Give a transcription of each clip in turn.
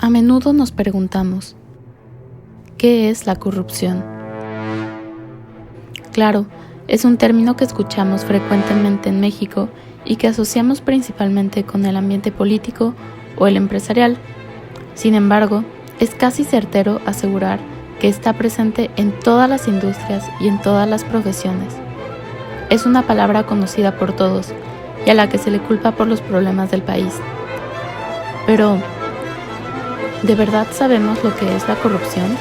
A menudo nos preguntamos, ¿qué es la corrupción? Claro, es un término que escuchamos frecuentemente en México y que asociamos principalmente con el ambiente político o el empresarial. Sin embargo, es casi certero asegurar que está presente en todas las industrias y en todas las profesiones. Es una palabra conocida por todos y a la que se le culpa por los problemas del país. Pero, ¿de verdad sabemos lo que es la corrupción?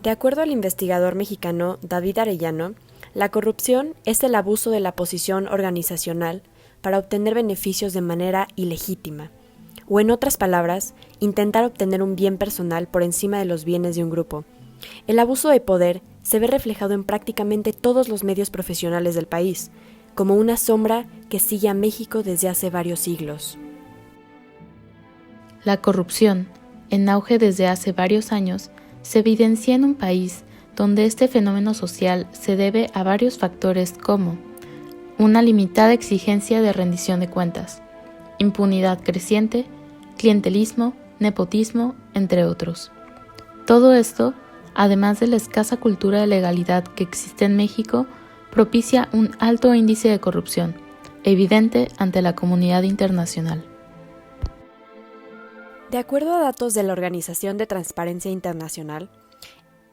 De acuerdo al investigador mexicano David Arellano, la corrupción es el abuso de la posición organizacional para obtener beneficios de manera ilegítima, o en otras palabras, intentar obtener un bien personal por encima de los bienes de un grupo. El abuso de poder se ve reflejado en prácticamente todos los medios profesionales del país, como una sombra que sigue a México desde hace varios siglos. La corrupción, en auge desde hace varios años, se evidencia en un país donde este fenómeno social se debe a varios factores como una limitada exigencia de rendición de cuentas, impunidad creciente, clientelismo, nepotismo, entre otros. Todo esto, además de la escasa cultura de legalidad que existe en México, propicia un alto índice de corrupción, evidente ante la comunidad internacional. De acuerdo a datos de la Organización de Transparencia Internacional,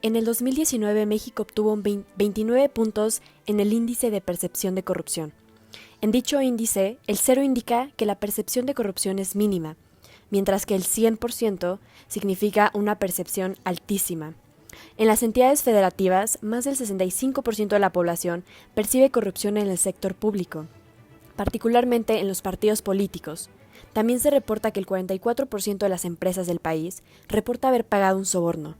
en el 2019 México obtuvo 29 puntos en el índice de percepción de corrupción. En dicho índice, el 0 indica que la percepción de corrupción es mínima, mientras que el 100% significa una percepción altísima. En las entidades federativas, más del 65% de la población percibe corrupción en el sector público, particularmente en los partidos políticos. También se reporta que el 44% de las empresas del país reporta haber pagado un soborno.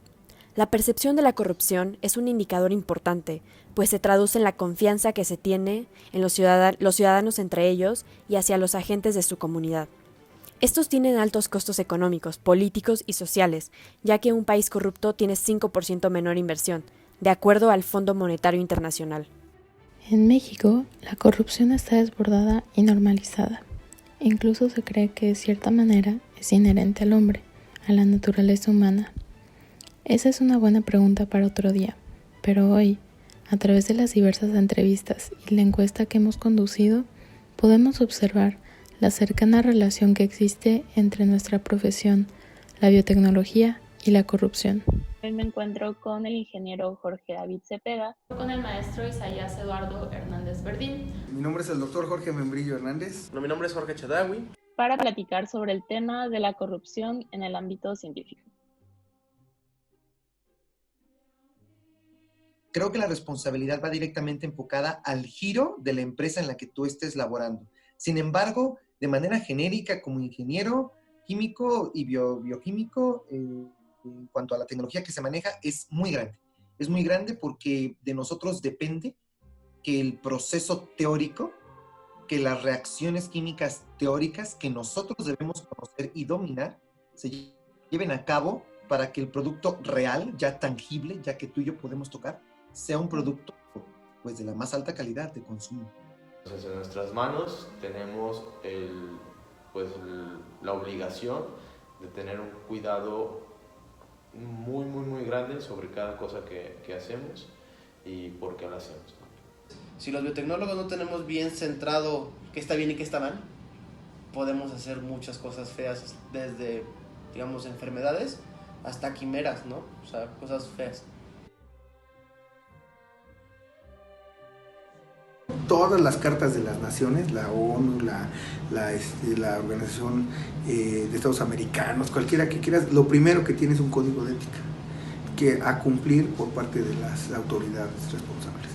La percepción de la corrupción es un indicador importante, pues se traduce en la confianza que se tiene en los ciudadanos entre ellos y hacia los agentes de su comunidad. Estos tienen altos costos económicos, políticos y sociales, ya que un país corrupto tiene 5% menor inversión, de acuerdo al Fondo Monetario Internacional. En México, la corrupción está desbordada y normalizada. Incluso se cree que de cierta manera es inherente al hombre, a la naturaleza humana. Esa es una buena pregunta para otro día, pero hoy, a través de las diversas entrevistas y la encuesta que hemos conducido, podemos observar la cercana relación que existe entre nuestra profesión, la biotecnología y la corrupción. Hoy me encuentro con el ingeniero Jorge David Cepeda, Con el maestro Isaías Eduardo Hernández Verdín. Mi nombre es el doctor Jorge Membrillo Hernández. Mi nombre es Jorge Chadawi. para platicar sobre el tema de la corrupción en el ámbito científico. Creo que la responsabilidad va directamente enfocada al giro de la empresa en la que tú estés laborando. Sin embargo, de manera genérica, como ingeniero químico y bioquímico, en cuanto a la tecnología que se maneja, es muy grande. Es muy grande porque de nosotros depende que el proceso teórico, que las reacciones químicas teóricas que nosotros debemos conocer y dominar, se lleven a cabo para que el producto real, ya tangible, ya que tú y yo podemos tocar, sea un producto pues, de la más alta calidad de consumo. Entonces, en nuestras manos tenemos la obligación de tener un cuidado muy grande sobre cada cosa que hacemos y por qué lo hacemos. Si los biotecnólogos no tenemos bien centrado qué está bien y qué está mal, podemos hacer muchas cosas feas, desde, digamos, enfermedades hasta quimeras, ¿no? O sea, cosas feas. Todas las cartas de las naciones, la ONU, la Organización de Estados Americanos, cualquiera que quieras, lo primero que tiene es un código de ética que a cumplir por parte de las autoridades responsables.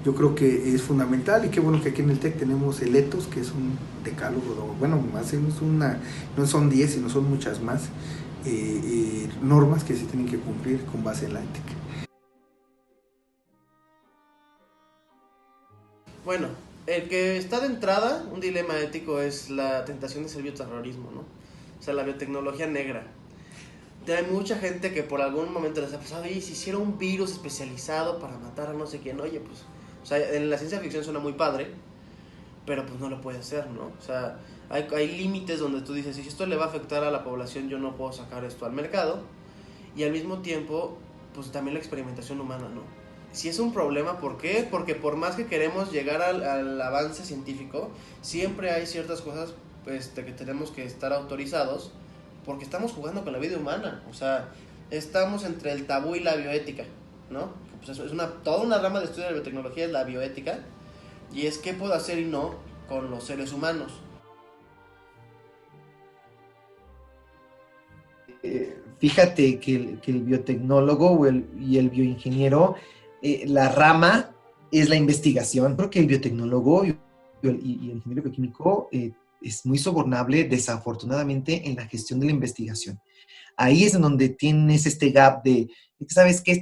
Yo creo que es fundamental y qué bueno que aquí en el TEC tenemos el ETOS, que es un decálogo, bueno, más no son 10, sino son muchas más normas que se tienen que cumplir con base en la ética. Bueno, el que está de entrada, un dilema ético, es la tentación de ser bioterrorismo, ¿no? O sea, la biotecnología negra. Hay mucha gente que por algún momento les ha pasado, oye, si hiciera un virus especializado para matar a no sé quién, oye, pues, o sea, en la ciencia ficción suena muy padre, pero pues no lo puede hacer, ¿no? O sea, hay límites donde tú dices, si esto le va a afectar a la población, yo no puedo sacar esto al mercado, y al mismo tiempo, pues también la experimentación humana, ¿no? Si es un problema, ¿por qué? Porque por más que queremos llegar al avance científico, siempre hay ciertas cosas que tenemos que estar autorizados, porque estamos jugando con la vida humana. O sea, estamos entre el tabú y la bioética, ¿no? Pues eso es toda una rama de estudio de la biotecnología, es la bioética, y es qué puedo hacer y no con los seres humanos. Fíjate que el biotecnólogo y el bioingeniero, la rama es la investigación. Creo que el biotecnólogo y el ingeniero bioquímico es muy sobornable, desafortunadamente, en la gestión de la investigación. Ahí es en donde tienes este gap de, ¿sabes qué?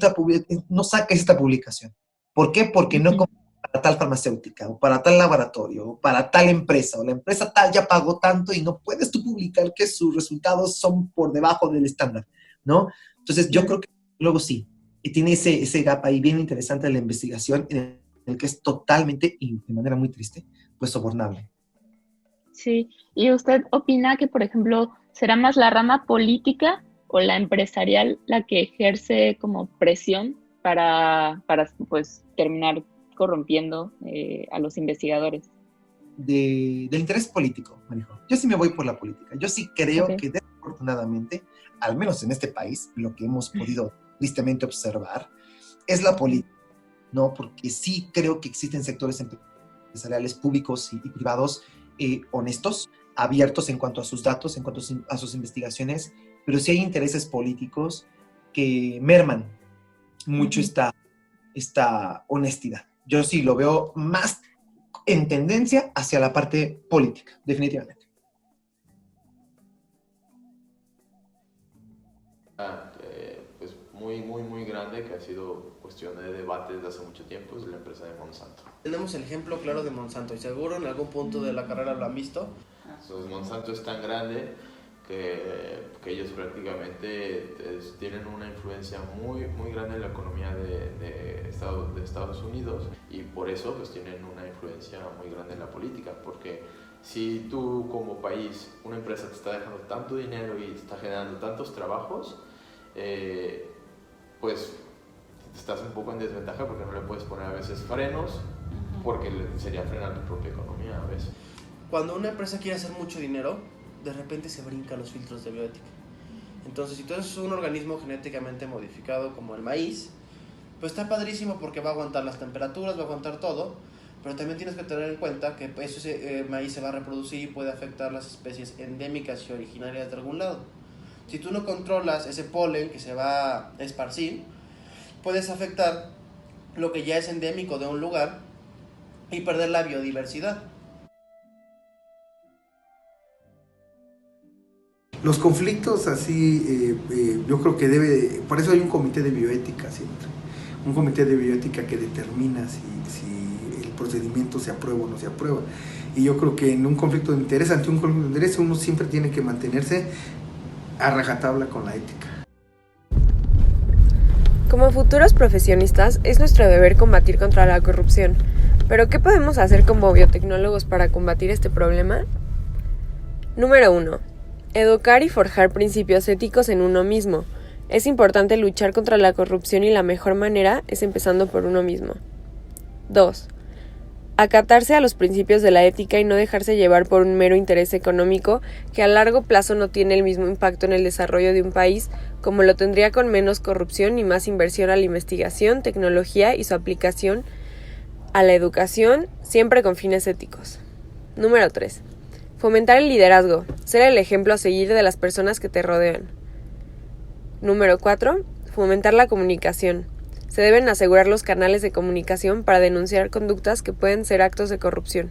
No saques esta publicación. ¿Por qué? Porque no para tal farmacéutica, o para tal laboratorio, o para tal empresa, o la empresa tal ya pagó tanto y no puedes tú publicar que sus resultados son por debajo del estándar, ¿no? Entonces, yo creo que luego sí, y tiene ese gap ahí bien interesante de la investigación, en el que es totalmente, y de manera muy triste, pues sobornable. Sí, ¿y usted opina que, por ejemplo, será más la rama política o la empresarial la que ejerce como presión para pues, terminar corrompiendo a los investigadores? Del interés político, Marijo. Yo sí me voy por la política. Yo sí creo que desafortunadamente, al menos en este país, lo que hemos podido tristemente observar es la política, ¿no? Porque sí creo que existen sectores empresariales públicos y privados honestos, abiertos en cuanto a sus datos, en cuanto a sus investigaciones, pero sí hay intereses políticos que merman mucho esta honestidad. Yo sí lo veo más en tendencia hacia la parte política, definitivamente. Pues muy grande, que ha sido cuestión de debate desde hace mucho tiempo, es la empresa de Monsanto. Tenemos el ejemplo claro de Monsanto, y seguro en algún punto de la carrera lo han visto. Entonces, Monsanto es tan grande que ellos prácticamente tienen una influencia muy grande en la economía de Estados Unidos, y por eso pues tienen una influencia muy grande en la política, porque si tú como país, una empresa te está dejando tanto dinero y te está generando tantos trabajos, pues estás un poco en desventaja porque no le puedes poner a veces frenos, porque sería frenar tu propia economía a veces. Cuando una empresa quiere hacer mucho dinero, de repente se brinca los filtros de bioética. Entonces, si tú eres un organismo genéticamente modificado como el maíz, pues está padrísimo porque va a aguantar las temperaturas, va a aguantar todo, pero también tienes que tener en cuenta que ese maíz se va a reproducir y puede afectar las especies endémicas y originarias de algún lado. Si tú no controlas ese polen que se va a esparcir, puedes afectar lo que ya es endémico de un lugar y perder la biodiversidad. Los conflictos así, yo creo que por eso hay un comité de bioética siempre, un comité de bioética que determina si el procedimiento se aprueba o no se aprueba. Y yo creo que en un conflicto de interés, ante un conflicto de interés, uno siempre tiene que mantenerse a rajatabla con la ética. Como futuros profesionistas, es nuestro deber combatir contra la corrupción. ¿Pero qué podemos hacer como biotecnólogos para combatir este problema? Número 1. Educar y forjar principios éticos en uno mismo. Es importante luchar contra la corrupción y la mejor manera es empezando por uno mismo. 2. Acatarse a los principios de la ética y no dejarse llevar por un mero interés económico que a largo plazo no tiene el mismo impacto en el desarrollo de un país como lo tendría con menos corrupción y más inversión a la investigación, tecnología y su aplicación a la educación, siempre con fines éticos. Número 3. Fomentar el liderazgo, ser el ejemplo a seguir de las personas que te rodean. Número 4. Fomentar la comunicación. Se deben asegurar los canales de comunicación para denunciar conductas que pueden ser actos de corrupción.